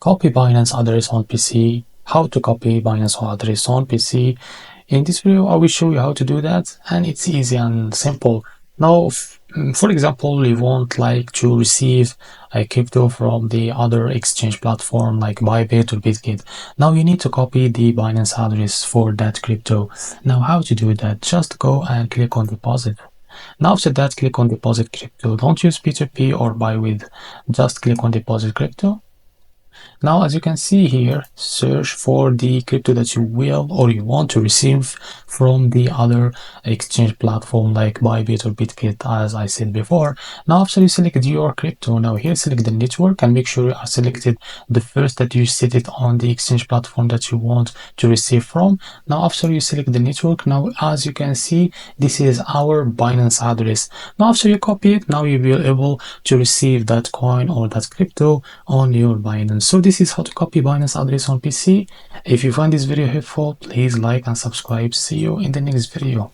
Copy Binance address on PC. How to copy Binance address on PC. In this video, I will show you how to do that, and it's easy and simple. Now, for example, you want to receive a crypto from the other exchange platform like PayPath or Bitget. Now you need to copy the Binance address for that crypto. Now, how to do that? Just go and click on deposit. Now after that, click on deposit crypto. Don't use P2P or buy with. Just click on deposit crypto. Now, as you can see here, search for the crypto that you will or you want to receive from the other exchange platform like Bybit or Bitget, as I said before. Now, after you select your crypto, now here select the network and make sure you are selected the first that you set it on the exchange platform that you want to receive from. Now, after you select the network, now as you can see, this is our Binance address. Now, after you copy it, now you'll be able to receive that coin or that crypto on your Binance. So this is how to copy Binance address on PC. If you find this video helpful, please like and subscribe. See you in the next video.